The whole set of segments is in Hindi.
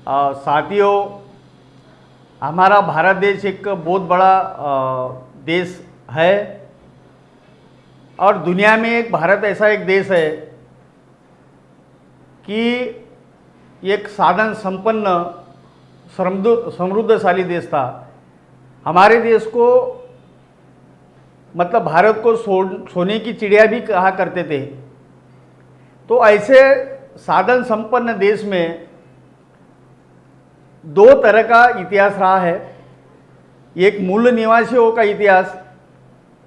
साथियों, हमारा भारत देश एक बहुत बड़ा देश है और दुनिया में एक भारत ऐसा एक देश है कि एक साधन संपन्न समृद्धशाली देश था। हमारे देश को मतलब भारत को सोने की चिड़िया भी कहा करते थे। तो ऐसे साधन संपन्न देश में दो तरह का इतिहास रहा है। एक मूल निवासियों का इतिहास,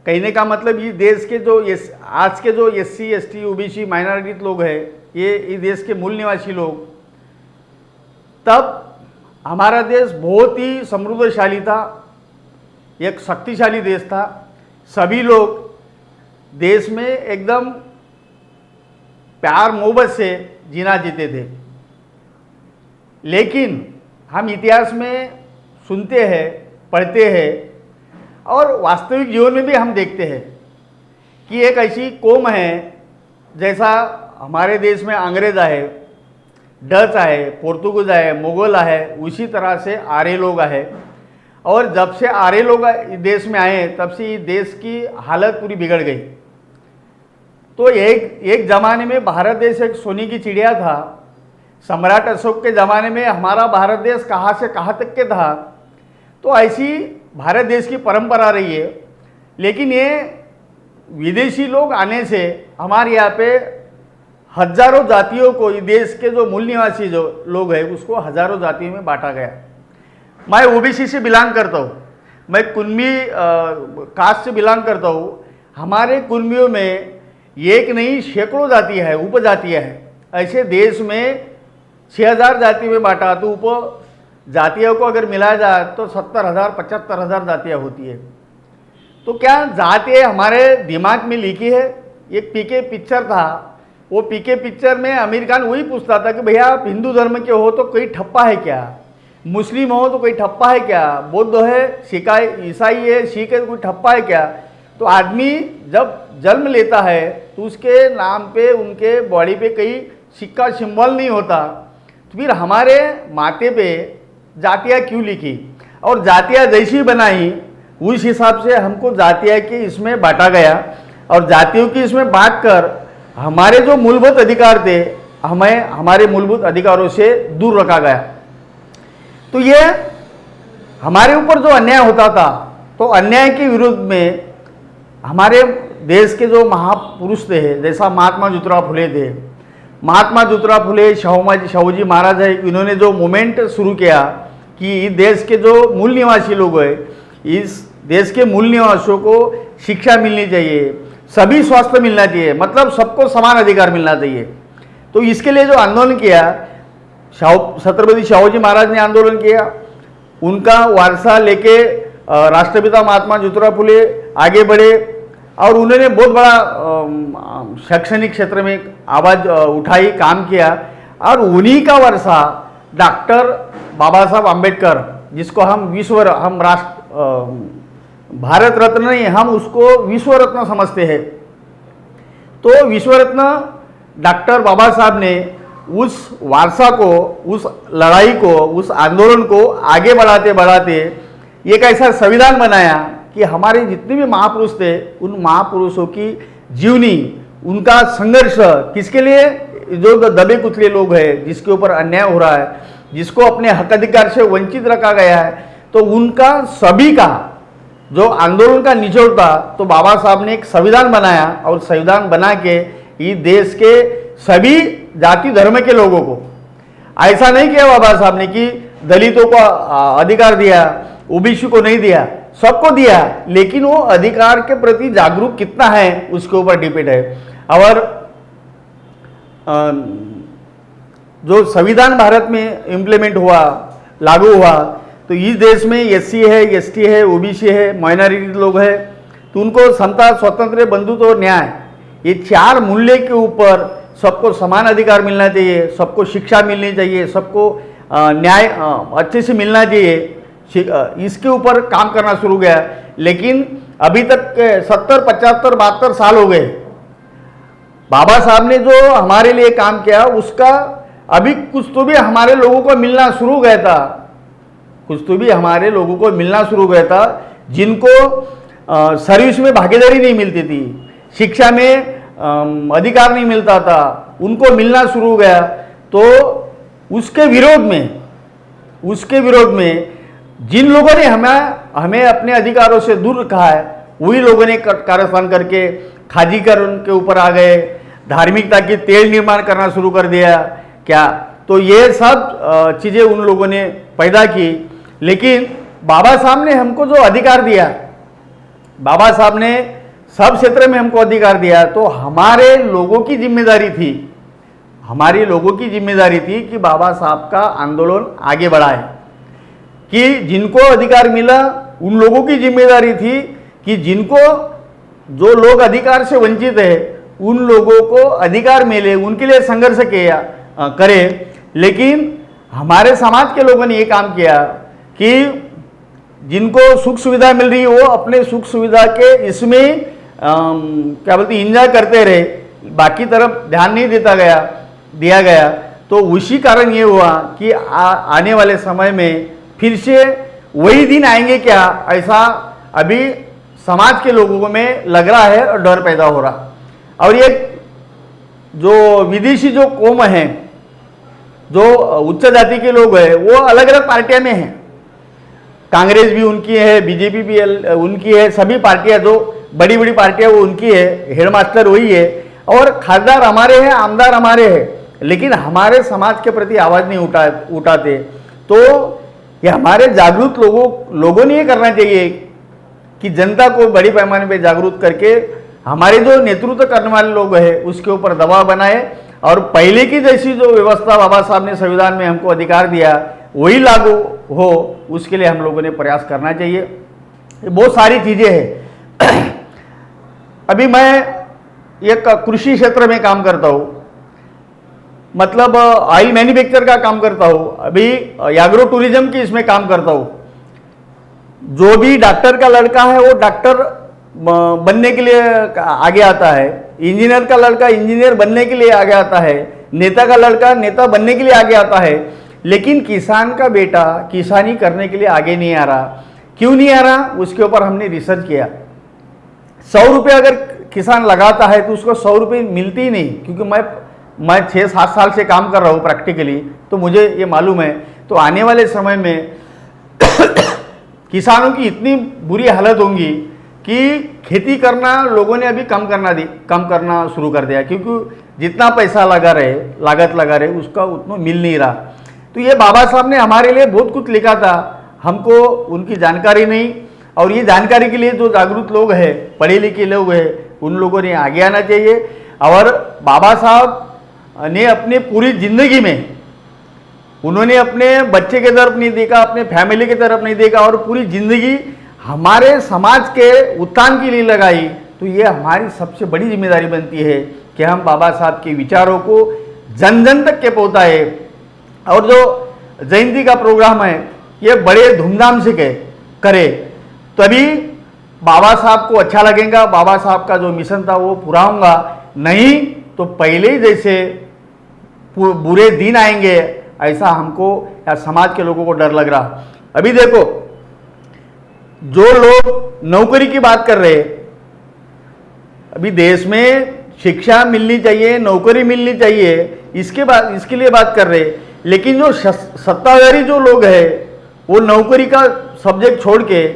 कहने का मतलब ये देश के जो आज के जो SC ST OBC माइनॉरिटी लोग हैं, ये इस देश के मूल निवासी लोग, तब हमारा देश बहुत ही समृद्धशाली था, एक शक्तिशाली देश था। सभी लोग देश में एकदम प्यार मोहब्बत से जीना जीते थे। लेकिन हम इतिहास में सुनते हैं, पढ़ते हैं और वास्तविक जीवन में भी हम देखते हैं कि एक ऐसी कौम है, जैसा हमारे देश में अंग्रेज आए, डच आए, पोर्तुगीज आए, मुगल आए, उसी तरह से आर्य लोग आए। और जब से आर्य लोग देश में आए तब से देश की हालत पूरी बिगड़ गई। तो एक ज़माने में भारत देश एक सोने की चिड़िया था। सम्राट अशोक के ज़माने में हमारा भारत देश कहाँ से कहाँ तक के था। तो ऐसी भारत देश की परंपरा रही है। लेकिन ये विदेशी लोग आने से हमारे यहाँ पे हजारों जातियों को, इस देश के जो मूल निवासी जो लोग हैं उसको हजारों जातियों में बांटा गया। मैं OBC से बिलोंग करता हूँ, मैं कुनबी कास्ट से बिलोंग करता हूँ। हमारे कुनबियों में एक नहीं सैकड़ों जातियाँ हैं, उपजातियाँ हैं। ऐसे देश में 6000 जाति में बांटा, तो उप जातियों को अगर मिलाया जाए तो 70,000 75,000 जातियाँ होती है। तो क्या जाति हमारे दिमाग में लिखी है? एक PK पिक्चर था, वो PK पिक्चर में आमिर खान वही पूछता था कि भैया आप हिंदू धर्म के हो तो कोई ठप्पा है क्या, मुस्लिम हो तो कोई ठप्पा है क्या, बौद्ध है, सिख ईसाई है, सिख है, कोई ठप्पा है क्या। तो आदमी जब जन्म लेता है तो उसके नाम पे, उनके बॉडी पे कहीं सिक्का सिंबल नहीं होता। तो फिर हमारे माथे पे जातियाँ क्यों लिखी और जातियाँ जैसी बनाई उस हिसाब से हमको जातियाँ के इसमें बांटा गया और जातियों की इसमें बांट कर हमारे जो मूलभूत अधिकार थे, हमें हमारे मूलभूत अधिकारों से दूर रखा गया। तो ये हमारे ऊपर जो अन्याय होता था, तो अन्याय के विरुद्ध में हमारे देश के जो महापुरुष थे, जैसा महात्मा ज्योतिराव फुले थे, महात्मा ज्योतिराव फुले, शाहूजी महाराज है, इन्होंने जो मूवमेंट शुरू किया कि इस देश के जो मूल निवासी लोग हैं, इस देश के मूल निवासियों को शिक्षा मिलनी चाहिए, सभी स्वास्थ्य मिलना चाहिए, मतलब सबको समान अधिकार मिलना चाहिए। तो इसके लिए जो आंदोलन किया, छत्रपति शाहूजी महाराज ने आंदोलन किया, उनका वारसा लेके राष्ट्रपिता महात्मा ज्योतिराव फुले आगे बढ़े और उन्होंने बहुत बड़ा शैक्षणिक क्षेत्र में आवाज़ उठाई, काम किया। और उन्हीं का वारसा डॉक्टर बाबा साहब आम्बेडकर, जिसको हम भारत रत्न नहीं, हम उसको विश्व रत्न समझते हैं। तो विश्व रत्न डॉक्टर बाबा साहब ने उस वारसा को, उस लड़ाई को, उस आंदोलन को आगे बढ़ाते बढ़ाते एक ऐसा संविधान बनाया कि हमारे जितने भी महापुरुष थे, उन महापुरुषों की जीवनी, उनका संघर्ष किसके लिए, जो दबे कुचले लोग हैं, जिसके ऊपर अन्याय हो रहा है, जिसको अपने हक अधिकार से वंचित रखा गया है, तो उनका सभी का जो आंदोलन का निचोड़ था, तो बाबा साहब ने एक संविधान बनाया और संविधान बना के इस देश के सभी जाति धर्म के लोगों को, ऐसा नहीं किया बाबा साहब ने कि दलितों को अधिकार दिया, OBC को नहीं दिया, सबको दिया। लेकिन वो अधिकार के प्रति जागरूक कितना है उसके ऊपर डिपेंड है। और जो संविधान भारत में इम्प्लीमेंट हुआ, लागू हुआ, तो इस देश में SC है, ST है, OBC है, माइनॉरिटी लोग हैं, तो उनको समता, स्वतंत्र, बंधुत्व और न्याय, ये 4 मूल्य के ऊपर सबको समान अधिकार मिलना चाहिए, सबको शिक्षा मिलनी चाहिए, सबको न्याय अच्छे से मिलना चाहिए, इसके ऊपर काम करना शुरू किया। लेकिन अभी तक 70, 75, 72 साल हो गए। बाबा साहब ने जो हमारे लिए काम किया उसका अभी कुछ तो भी हमारे लोगों को मिलना शुरू हो गया था, कुछ तो भी हमारे लोगों को मिलना शुरू हो गया था जिनको सर्विस में भागीदारी नहीं मिलती थी, शिक्षा में अधिकार नहीं मिलता था, उनको मिलना शुरू हो गया। तो उसके विरोध में जिन लोगों ने हमें अपने अधिकारों से दूर रखा है, वही लोगों ने कारस्थान करके खाजीकरण के ऊपर आ गए, धार्मिकता की तेल निर्माण करना शुरू कर दिया क्या। तो ये सब चीज़ें उन लोगों ने पैदा की। लेकिन बाबा साहब ने हमको जो अधिकार दिया, बाबा साहब ने सब क्षेत्र में हमको अधिकार दिया, तो हमारे लोगों की जिम्मेदारी थी, हमारी लोगों की जिम्मेदारी थी कि बाबा साहब का आंदोलन आगे बढ़ाए, कि जिनको अधिकार मिला उन लोगों की जिम्मेदारी थी कि जिनको जो लोग अधिकार से वंचित है उन लोगों को अधिकार मिले, उनके लिए संघर्ष किया करें। लेकिन हमारे समाज के लोगों ने ये काम किया कि जिनको सुख सुविधा मिल रही वो अपने सुख सुविधा के इसमें क्या बोलते एंजॉय करते रहे, बाकी तरफ ध्यान नहीं दिया गया। तो उसी कारण ये हुआ कि आने वाले समय में फिर से वही दिन आएंगे क्या, ऐसा अभी समाज के लोगों में लग रहा है और डर पैदा हो रहा। और ये जो विदेशी जो कौम है, जो उच्च जाति के लोग हैं, वो अलग अलग पार्टियां में हैं, कांग्रेस भी उनकी है, बीजेपी भी उनकी है, सभी पार्टियां जो बड़ी बड़ी पार्टियां वो उनकी है, हेडमास्टर वही है और खासदार हमारे हैं, आमदार हमारे हैं, लेकिन हमारे समाज के प्रति आवाज़ नहीं उठाते। तो ये हमारे जागरूक लोगों ने ये करना चाहिए कि जनता को बड़ी पैमाने पे जागरूक करके हमारे जो नेतृत्व करने वाले लोग हैं उसके ऊपर दबाव बनाए और पहले की जैसी जो व्यवस्था बाबा साहब ने संविधान में हमको अधिकार दिया वही लागू हो, उसके लिए हम लोगों ने प्रयास करना चाहिए। ये बहुत सारी चीज़ें हैं। अभी मैं एक कृषि क्षेत्र में काम करता हूँ, मतलब ऑयल मैन्युफैक्चर का काम करता हूँ, अभी एग्रो टूरिज्म की इसमें काम करता हूँ। जो भी डॉक्टर का लड़का है वो डॉक्टर बनने के लिए आगे आता है, इंजीनियर का लड़का इंजीनियर बनने के लिए आगे आता है, नेता का लड़का नेता बनने के लिए आगे आता है, लेकिन किसान का बेटा किसानी करने के लिए आगे नहीं आ रहा। क्यों नहीं आ रहा, उसके ऊपर हमने रिसर्च किया। 100 रुपये अगर किसान लगाता है तो उसको 100 रुपये मिलती ही नहीं, क्योंकि मैं 6-7 साल से काम कर रहा हूँ प्रैक्टिकली, तो मुझे ये मालूम है। तो आने वाले समय में किसानों की इतनी बुरी हालत होंगी कि खेती करना लोगों ने अभी कम करना शुरू कर दिया, क्योंकि जितना पैसा लागत लगा रहे उसका उतना मिल नहीं रहा। तो ये बाबा साहब ने हमारे लिए बहुत कुछ लिखा था, हमको उनकी जानकारी नहीं, और ये जानकारी के लिए जो जागरूक लोग हैं, पढ़े लिखे लोग हैं, उन लोगों ने आगे आना चाहिए। और बाबा साहब ने अपने पूरी जिंदगी में उन्होंने अपने बच्चे की तरफ नहीं देखा, अपने फैमिली की तरफ नहीं देखा, और पूरी जिंदगी हमारे समाज के उत्थान के लिए लगाई। तो ये हमारी सबसे बड़ी जिम्मेदारी बनती है कि हम बाबा साहब के विचारों को जन जन तक के पहुँचाए। और जो जयंती का प्रोग्राम है ये बड़े धूमधाम से करे, तभी बाबा साहब को अच्छा लगेगा, बाबा साहब का जो मिशन था वो पूरा होगा। नहीं तो पहले ही जैसे बुरे दिन आएंगे, ऐसा हमको या समाज के लोगों को डर लग रहा। अभी देखो, जो लोग नौकरी की बात कर रहे हैं, अभी देश में शिक्षा मिलनी चाहिए, नौकरी मिलनी चाहिए, इसके लिए बात कर रहे हैं, लेकिन जो सत्ताधारी जो लोग हैं वो नौकरी का सब्जेक्ट छोड़ के,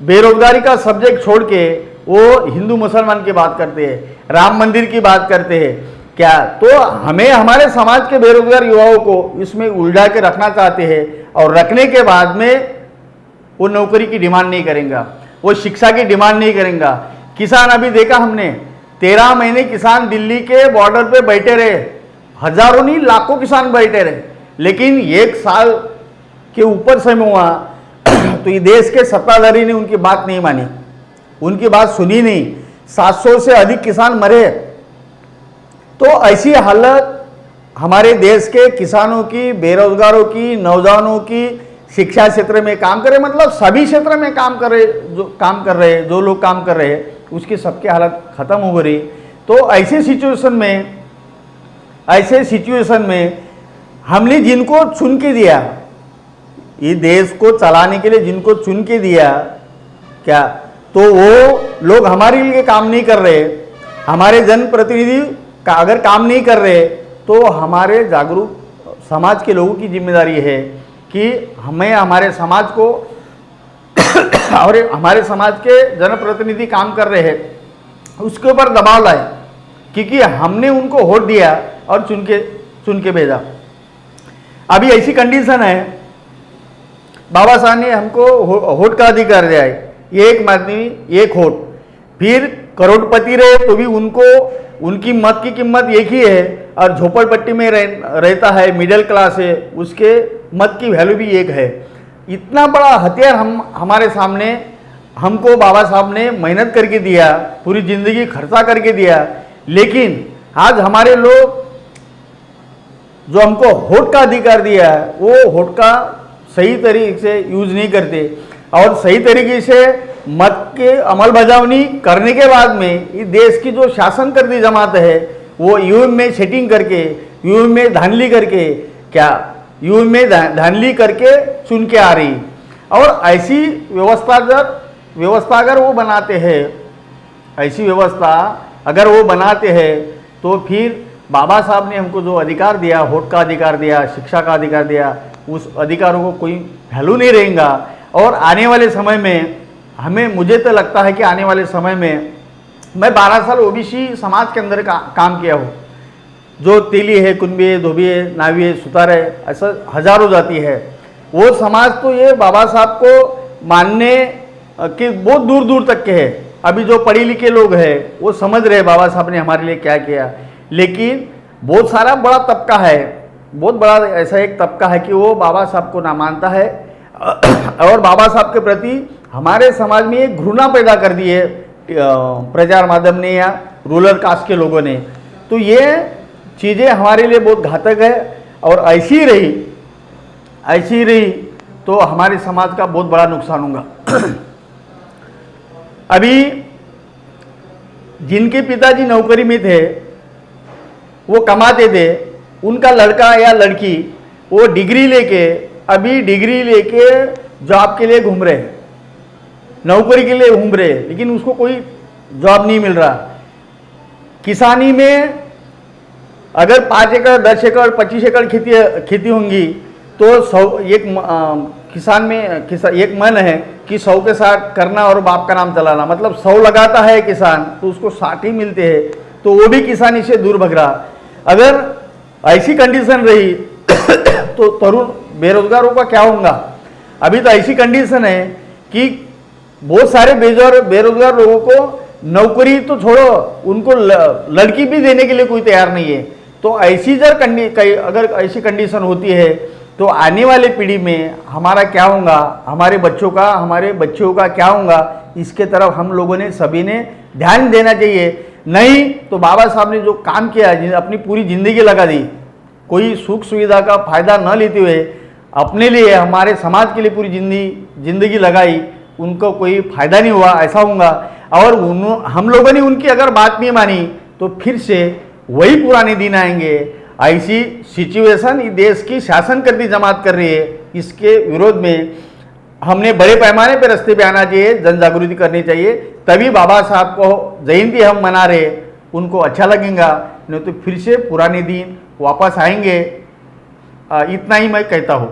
बेरोजगारी का सब्जेक्ट छोड़ के वो हिंदू मुसलमान की बात करते हैं, राम मंदिर की बात करते हैं क्या। तो हमें हमारे समाज के बेरोजगार युवाओं को इसमें उलझा के रखना चाहते हैं, और रखने के बाद में वो नौकरी की डिमांड नहीं करेंगे, वो शिक्षा की डिमांड नहीं करेंगे। किसान अभी देखा हमने, 13 महीने किसान दिल्ली के बॉर्डर पे बैठे रहे, हजारों नहीं लाखों किसान बैठे रहे, लेकिन 1 साल के ऊपर समय हुआ तो ये देश के सत्ताधारी ने उनकी बात नहीं मानी, उनकी बात सुनी नहीं, 700 से अधिक किसान मरे। तो ऐसी हालत हमारे देश के किसानों की, बेरोजगारों की, नौजवानों की, शिक्षा क्षेत्र में काम करे, मतलब सभी क्षेत्र में काम कर रहे, जो लोग काम कर रहे हैं उसकी सबकी हालत खत्म हो रही। तो ऐसे सिचुएशन में हमने जिनको चुन के दिया, ये देश को चलाने के लिए जिनको चुन के दिया, क्या तो वो लोग हमारे लिए काम नहीं कर रहे, हमारे जनप्रतिनिधि का अगर काम नहीं कर रहे, तो हमारे जागरूक समाज के लोगों की जिम्मेदारी है कि हमें हमारे समाज को और हमारे समाज के जनप्रतिनिधि काम कर रहे हैं उसके ऊपर दबाव लाए, क्योंकि हमने उनको वोट दिया और चुन के भेजा। अभी ऐसी कंडीशन है, बाबा साहब ने हमको वोट का अधिकार दिया है, एक आदमी एक वोट, फिर करोड़पति रहे तो भी उनको उनकी मत की कीमत एक ही है, और झोपड़पट्टी में रहता है, मिडिल क्लास है, उसके मत की वैल्यू भी एक है। इतना बड़ा हथियार हमारे सामने हमको बाबा साहब ने मेहनत करके दिया, पूरी जिंदगी खर्चा करके दिया, लेकिन आज हमारे लोग जो हमको वोट का अधिकार दिया है वो वोट का सही तरीके से यूज नहीं करते, और सही तरीके से मत के अमल बजावनी करने के बाद में इस देश की जो शासन करती जमात है वो ईवीएम में सेटिंग करके, ईवीएम में धांधली करके, क्या ईवीएम में धांधली करके चुन के आ रही। और ऐसी व्यवस्था अगर वो बनाते हैं, ऐसी व्यवस्था अगर वो बनाते हैं, तो फिर बाबा साहब ने हमको जो अधिकार दिया, वोट का अधिकार दिया, शिक्षा का अधिकार दिया, उस अधिकारों को कोई वैल्यू नहीं रहेगा। और आने वाले समय में मुझे तो लगता है कि आने वाले समय में, मैं 12 साल ओबीसी समाज के अंदर काम किया हूँ, जो तेली है, कुंभी है, धोबी है, नावी है, सुतार है, ऐसा हजारों जाति है, वो समाज तो ये बाबा साहब को मानने के बहुत दूर दूर तक के है। अभी जो पढ़े लिखे लोग हैं वो समझ रहे बाबा साहब ने हमारे लिए क्या किया, लेकिन बहुत सारा बड़ा तबका है, बहुत बड़ा ऐसा एक तबका है कि वो बाबा साहब को ना मानता है, और बाबा साहब के प्रति हमारे समाज में एक घृणा पैदा कर दी है प्रचार माध्यम ने या रूरल कास्ट के लोगों ने। तो ये चीज़ें हमारे लिए बहुत घातक है, और ऐसी रही तो हमारे समाज का बहुत बड़ा नुकसान होगा। अभी जिनके पिताजी नौकरी में थे, वो कमाते थे, उनका लड़का या लड़की वो डिग्री लेके जॉब के लिए घूम रहे, नौकरी के लिए घूम रहे, लेकिन उसको कोई जॉब नहीं मिल रहा। किसानी में अगर 5 एकड़ 10 एकड़ 25 एकड़ खेती होंगी तो किसान में एक मन है कि 100 के साथ करना और बाप का नाम चलाना, मतलब 100 लगाता है किसान तो उसको 60 ही मिलते हैं, तो वो भी किसानी से दूर भग रहा। अगर ऐसी कंडीशन रही तो तरुण बेरोजगारों का क्या होगा। अभी तो ऐसी कंडीशन है कि बहुत सारे बेरोजगार लोगों को नौकरी तो छोड़ो, उनको लड़की भी देने के लिए कोई तैयार नहीं है। तो ऐसी अगर ऐसी कंडीशन होती है तो आने वाले पीढ़ी में हमारा क्या होगा, हमारे बच्चों का क्या होगा, इसके तरफ हम लोगों ने सभी ने ध्यान देना चाहिए। नहीं तो बाबा साहब ने जो काम किया, अपनी पूरी जिंदगी लगा दी, कोई सुख सुविधा का फायदा न लेते हुए अपने लिए, हमारे समाज के लिए पूरी जिंदगी लगाई, उनको कोई फायदा नहीं हुआ, ऐसा होगा। और हम लोगों ने उनकी अगर बात नहीं मानी तो फिर से वही पुराने दिन आएंगे। ऐसी सिचुएशन इस देश की शासन करती जमात कर रही है, इसके विरोध में हमने बड़े पैमाने पर रास्ते पे आना चाहिए, जन जागृति करनी चाहिए, तभी बाबा साहब को जयंती हम मना रहे उनको अच्छा लगेगा, नहीं तो फिर से पुराने दिन वापस आएंगे। इतना ही मैं कहता हूँ।